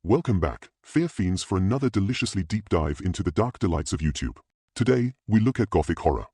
Welcome back, fear fiends, for another deliciously deep dive into the dark delights of YouTube. Today, we look at Gothic horror.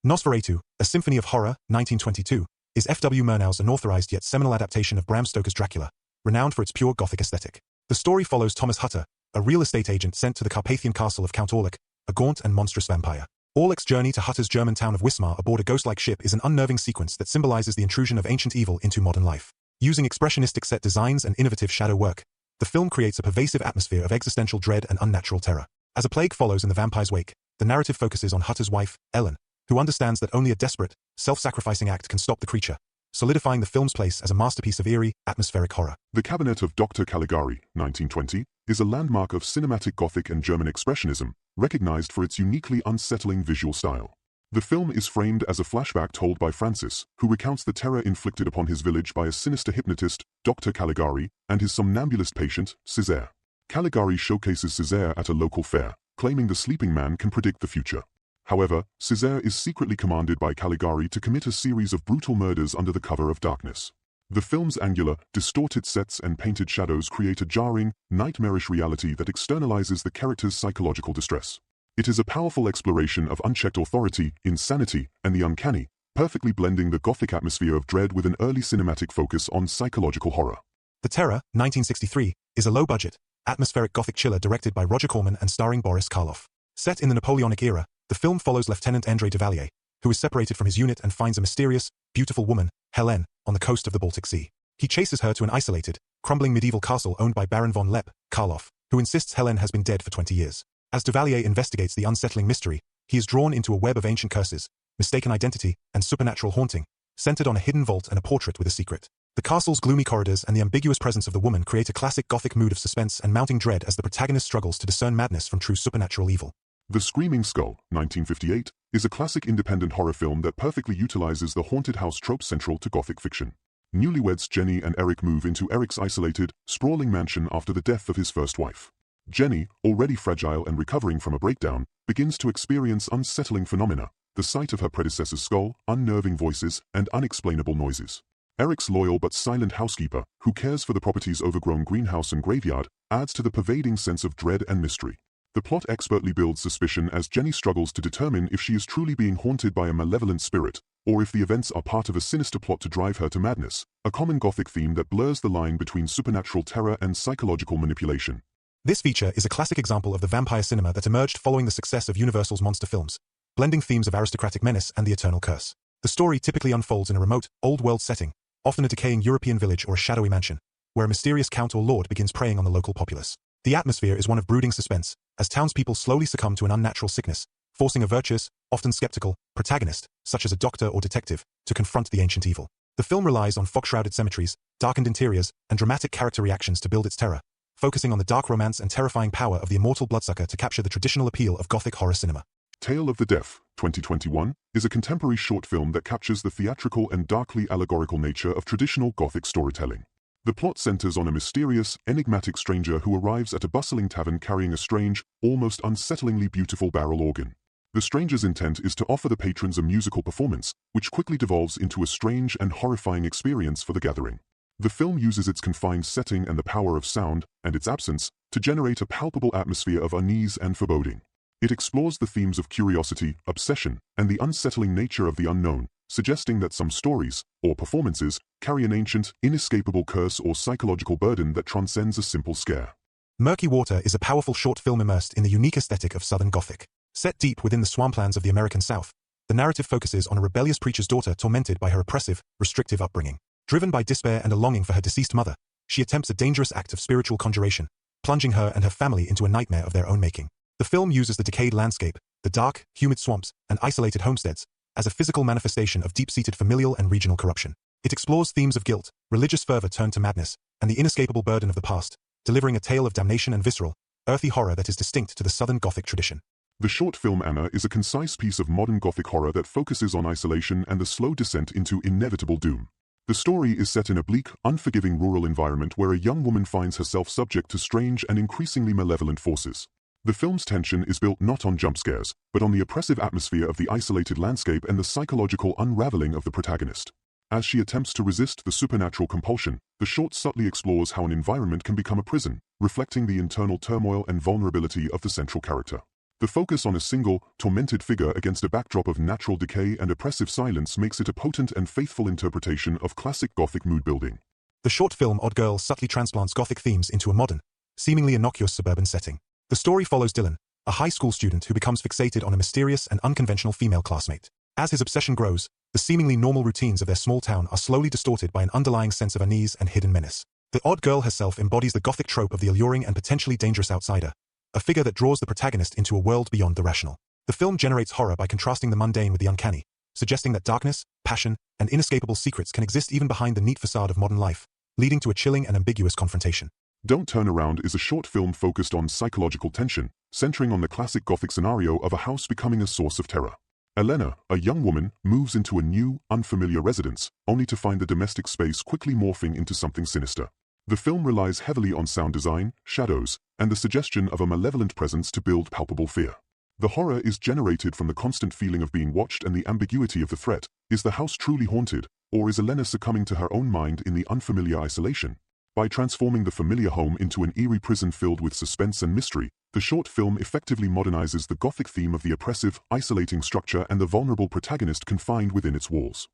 Nosferatu, A Symphony of Horror, 1922, is F.W. Murnau's unauthorized yet seminal adaptation of Bram Stoker's Dracula, renowned for its pure Gothic aesthetic. The story follows Thomas Hutter, a real estate agent sent to the Carpathian castle of Count Orlik, a gaunt and monstrous vampire. Orlik's journey to Hutter's German town of Wismar aboard a ghost-like ship is an unnerving sequence that symbolizes the intrusion of ancient evil into modern life. Using expressionistic set designs and innovative shadow work, the film creates a pervasive atmosphere of existential dread and unnatural terror. As a plague follows in the vampire's wake, the narrative focuses on Hutter's wife, Ellen, who understands that only a desperate, self-sacrificing act can stop the creature, solidifying the film's place as a masterpiece of eerie, atmospheric horror. The Cabinet of Dr. Caligari, 1920, is a landmark of cinematic Gothic and German expressionism, recognized for its uniquely unsettling visual style. The film is framed as a flashback told by Francis, who recounts the terror inflicted upon his village by a sinister hypnotist, Dr. Caligari, and his somnambulist patient, Césaire. Caligari showcases Césaire at a local fair, claiming the sleeping man can predict the future. However, Césaire is secretly commanded by Caligari to commit a series of brutal murders under the cover of darkness. The film's angular, distorted sets and painted shadows create a jarring, nightmarish reality that externalizes the character's psychological distress. It is a powerful exploration of unchecked authority, insanity, and the uncanny, perfectly blending the Gothic atmosphere of dread with an early cinematic focus on psychological horror. The Terror, 1963, is a low-budget, atmospheric Gothic thriller directed by Roger Corman and starring Boris Karloff. Set in the Napoleonic era, the film follows Lieutenant André Duvalier, who is separated from his unit and finds a mysterious, beautiful woman, Helene, on the coast of the Baltic Sea. He chases her to an isolated, crumbling medieval castle owned by Baron von Lepp, Karloff, who insists Helene has been dead for 20 years. As Duvalier investigates the unsettling mystery, he is drawn into a web of ancient curses, mistaken identity, and supernatural haunting, centered on a hidden vault and a portrait with a secret. The castle's gloomy corridors and the ambiguous presence of the woman create a classic Gothic mood of suspense and mounting dread as the protagonist struggles to discern madness from true supernatural evil. The Screaming Skull, 1958, is a classic independent horror film that perfectly utilizes the haunted house trope central to Gothic fiction. Newlyweds Jenny and Eric move into Eric's isolated, sprawling mansion after the death of his first wife. Jenny, already fragile and recovering from a breakdown, begins to experience unsettling phenomena, the sight of her predecessor's skull, unnerving voices, and unexplainable noises. Eric's loyal but silent housekeeper, who cares for the property's overgrown greenhouse and graveyard, adds to the pervading sense of dread and mystery. The plot expertly builds suspicion as Jenny struggles to determine if she is truly being haunted by a malevolent spirit, or if the events are part of a sinister plot to drive her to madness, a common Gothic theme that blurs the line between supernatural terror and psychological manipulation. This feature is a classic example of the vampire cinema that emerged following the success of Universal's monster films, blending themes of aristocratic menace and the eternal curse. The story typically unfolds in a remote, old-world setting, often a decaying European village or a shadowy mansion, where a mysterious count or lord begins preying on the local populace. The atmosphere is one of brooding suspense, as townspeople slowly succumb to an unnatural sickness, forcing a virtuous, often skeptical, protagonist, such as a doctor or detective, to confront the ancient evil. The film relies on fog-shrouded cemeteries, darkened interiors, and dramatic character reactions to build its terror, focusing on the dark romance and terrifying power of the immortal bloodsucker to capture the traditional appeal of Gothic horror cinema. Tale of the Deaf, 2021, is a contemporary short film that captures the theatrical and darkly allegorical nature of traditional Gothic storytelling. The plot centers on a mysterious, enigmatic stranger who arrives at a bustling tavern carrying a strange, almost unsettlingly beautiful barrel organ. The stranger's intent is to offer the patrons a musical performance, which quickly devolves into a strange and horrifying experience for the gathering. The film uses its confined setting and the power of sound, and its absence, to generate a palpable atmosphere of unease and foreboding. It explores the themes of curiosity, obsession, and the unsettling nature of the unknown, suggesting that some stories, or performances, carry an ancient, inescapable curse or psychological burden that transcends a simple scare. Murky Water is a powerful short film immersed in the unique aesthetic of Southern Gothic. Set deep within the swamplands of the American South, the narrative focuses on a rebellious preacher's daughter tormented by her oppressive, restrictive upbringing. Driven by despair and a longing for her deceased mother, she attempts a dangerous act of spiritual conjuration, plunging her and her family into a nightmare of their own making. The film uses the decayed landscape, the dark, humid swamps, and isolated homesteads, as a physical manifestation of deep-seated familial and regional corruption. It explores themes of guilt, religious fervor turned to madness, and the inescapable burden of the past, delivering a tale of damnation and visceral, earthy horror that is distinct to the Southern Gothic tradition. The short film Anna is a concise piece of modern Gothic horror that focuses on isolation and the slow descent into inevitable doom. The story is set in a bleak, unforgiving rural environment where a young woman finds herself subject to strange and increasingly malevolent forces. The film's tension is built not on jump scares, but on the oppressive atmosphere of the isolated landscape and the psychological unraveling of the protagonist. As she attempts to resist the supernatural compulsion, the short subtly explores how an environment can become a prison, reflecting the internal turmoil and vulnerability of the central character. The focus on a single, tormented figure against a backdrop of natural decay and oppressive silence makes it a potent and faithful interpretation of classic Gothic mood-building. The short film Odd Girl subtly transplants Gothic themes into a modern, seemingly innocuous suburban setting. The story follows Dylan, a high school student who becomes fixated on a mysterious and unconventional female classmate. As his obsession grows, the seemingly normal routines of their small town are slowly distorted by an underlying sense of unease and hidden menace. The Odd Girl herself embodies the Gothic trope of the alluring and potentially dangerous outsider, a figure that draws the protagonist into a world beyond the rational. The film generates horror by contrasting the mundane with the uncanny, suggesting that darkness, passion, and inescapable secrets can exist even behind the neat facade of modern life, leading to a chilling and ambiguous confrontation. Don't Turn Around is a short film focused on psychological tension, centering on the classic Gothic scenario of a house becoming a source of terror. Elena, a young woman, moves into a new, unfamiliar residence, only to find the domestic space quickly morphing into something sinister. The film relies heavily on sound design, shadows, and the suggestion of a malevolent presence to build palpable fear. The horror is generated from the constant feeling of being watched and the ambiguity of the threat. Is the house truly haunted, or is Elena succumbing to her own mind in the unfamiliar isolation? By transforming the familiar home into an eerie prison filled with suspense and mystery, the short film effectively modernizes the Gothic theme of the oppressive, isolating structure and the vulnerable protagonist confined within its walls.